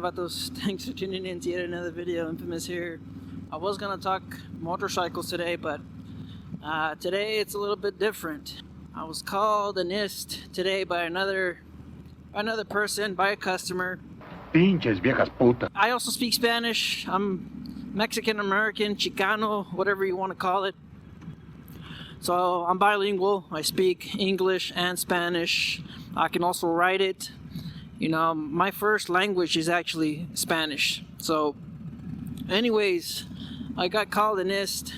vatos? Thanks for tuning in to yet another video. Infamous here. I was gonna talk motorcycles today, but today it's a little bit different. I was called an ist today by another person, by a customer. Pinches viejas putas. I also speak Spanish. I'm Mexican American, Chicano, whatever you want to call it. So I'm bilingual. I speak English and Spanish. I can also write it. You know, my first language is actually Spanish. So anyways, I got called an ist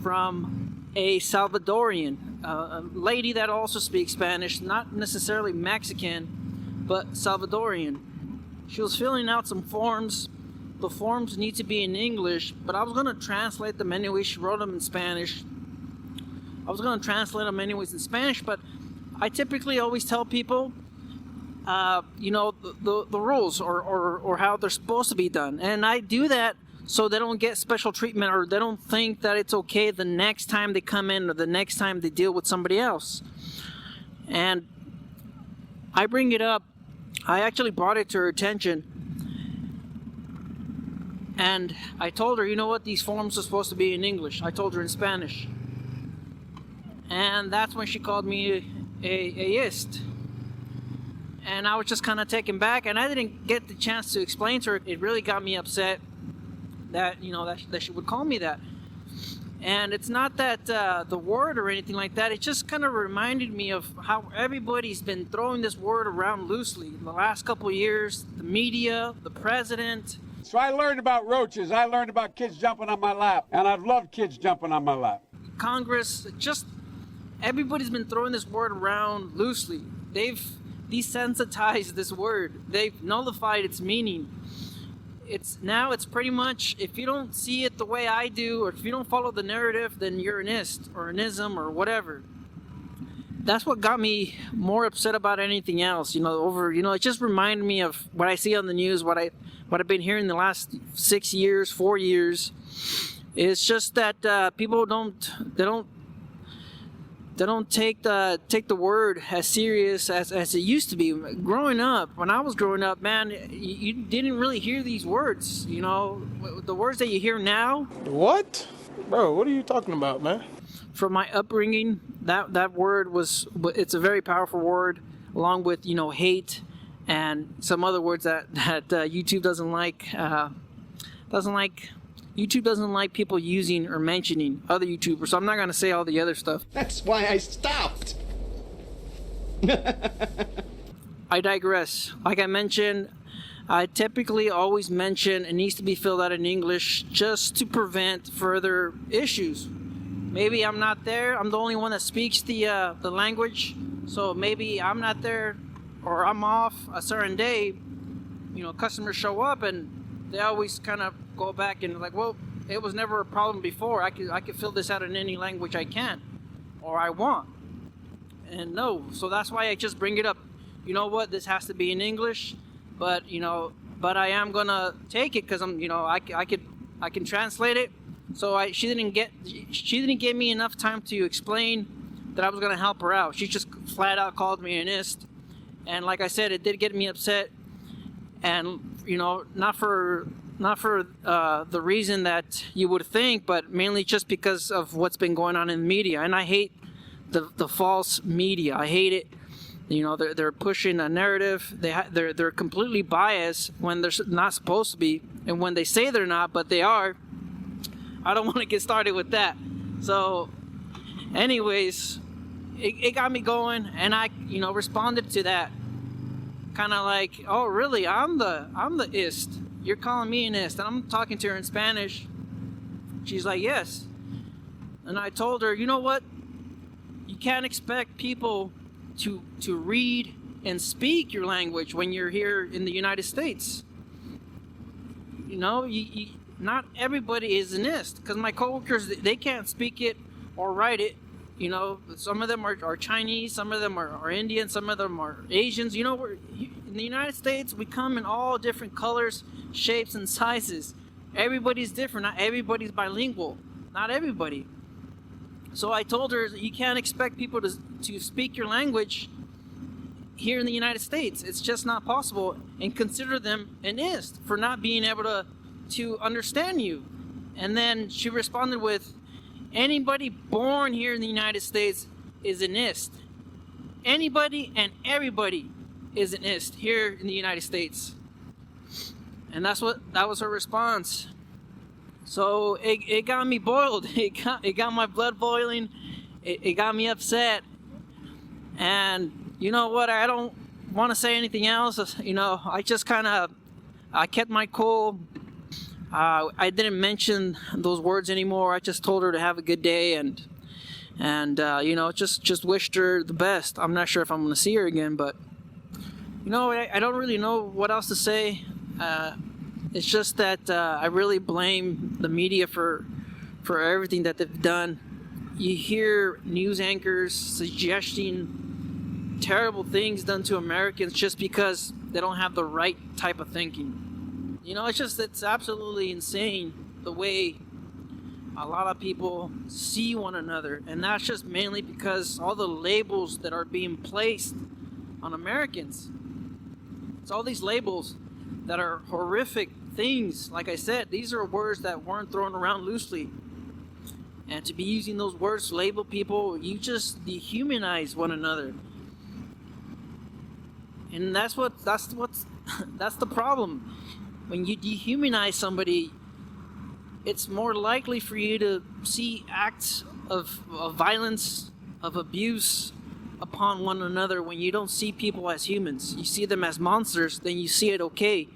from a Salvadorian, a lady that also speaks Spanish, not necessarily Mexican, but Salvadorian. She was filling out some forms. The forms need to be in English, but I was going to translate them anyway. She wrote them in Spanish. I was going to translate them anyways in Spanish, but I typically always tell people, you know, the rules or how they're supposed to be done. And I do that so they don't get special treatment, or they don't think that it's okay the next time they come in or the next time they deal with somebody else. And I bring it up. I actually brought it to her attention. And I told her, you know what, these forms are supposed to be in English. I told her in Spanish. And that's when she called me a ist. And I was just kind of taken back, and I didn't get the chance to explain to her. It really got me upset that, you know, that she would call me that. And it's not that the word or anything like that. It just kind of reminded me of how everybody's been throwing this word around loosely in the last couple of years. The media, the president. So I learned about roaches. I learned about kids jumping on my lap. And I've loved kids jumping on my lap. Congress, just everybody's been throwing this word around loosely. They've desensitized this word. They've nullified its meaning. It's pretty much, if you don't see it the way I do, or if you don't follow the narrative, then you're an ist or an ism or whatever. That's what got me more upset about anything else. It just reminded me of what I see on the news, what I've been hearing the last 6 years, 4 years. It's just that people don't take the word as serious as it used to be. Growing up, when I was growing up, man, you didn't really hear these words. You know, the words that you hear now. What? Bro, what are you talking about, man? From my upbringing, that word it's a very powerful word, along with, you know, hate and some other words that YouTube doesn't like. YouTube doesn't like people using or mentioning other YouTubers, so I'm not going to say all the other stuff. That's why I stopped. I digress. Like I mentioned, I typically always mention it needs to be filled out in English just to prevent further issues. Maybe I'm not there. I'm the only one that speaks the language, so maybe I'm not there or I'm off a certain day. You know, customers show up and they always kind of go back and like, well, it was never a problem before. I could fill this out in any language I can or I want. And no, so that's why I just bring it up. You know what? This has to be in English, but I am gonna take it because I can translate it. So she didn't give me enough time to explain that I was gonna help her out. She just flat out called me an ist, and like I said, it did get me upset. And not for the reason that you would think, but mainly just because of what's been going on in the media. And I hate the false media. I hate it. They're pushing a narrative. They're completely biased when they're not supposed to be, and when they say they're not, but they are. I don't want to get started with that. So, anyways, it got me going, and I responded to that. Kind of like, oh really, I'm the ist. You're calling me an ist. And I'm talking to her in Spanish. She's like, yes. And I told her, you know what? You can't expect people to read and speak your language when you're here in the United States. Not everybody is an ist. Because my coworkers, they can't speak it or write it. Some of them are Chinese, some of them are Indian, some of them are Asians. In the United States, we come in all different colors, shapes, and sizes. Everybody's different. Not everybody's bilingual. Not everybody. So I told her, you can't expect people to speak your language here in the United States. It's just not possible. And consider them an ist for not being able to understand you. And then she responded with, anybody born here in the United States is an ist. Anybody and everybody is an ist here in the United States. And that was her response. So it got me boiled. It got my blood boiling. It got me upset. And you know what? I don't want to say anything else. You know, I just I kept my cool. I didn't mention those words anymore. I just told her to have a good day and you know, just wished her the best. I'm not sure if I'm going to see her again, but you know, I don't really know what else to say. It's just that I really blame the media for everything that they've done. You hear news anchors suggesting terrible things done to Americans just because they don't have the right type of thinking. You know, it's absolutely insane the way a lot of people see one another, and that's just mainly because all the labels that are being placed on Americans. It's all these labels that are horrific things. Like I said, these are words that weren't thrown around loosely. And to be using those words to label people, you just dehumanize one another. And that's the problem. When you dehumanize somebody, it's more likely for you to see acts of violence, of abuse upon one another when you don't see people as humans. You see them as monsters, then you see it okay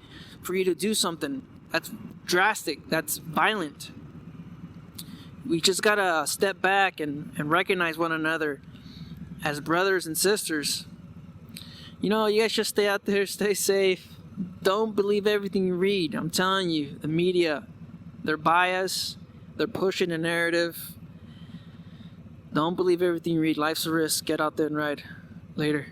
for you to do something that's drastic, that's violent. We just gotta step back and recognize one another as brothers and sisters. You know, you guys just stay out there, stay safe. Don't believe everything you read. I'm telling you, the media, they're biased, they're pushing a narrative. Don't believe everything you read. Life's a risk. Get out there and ride. Later.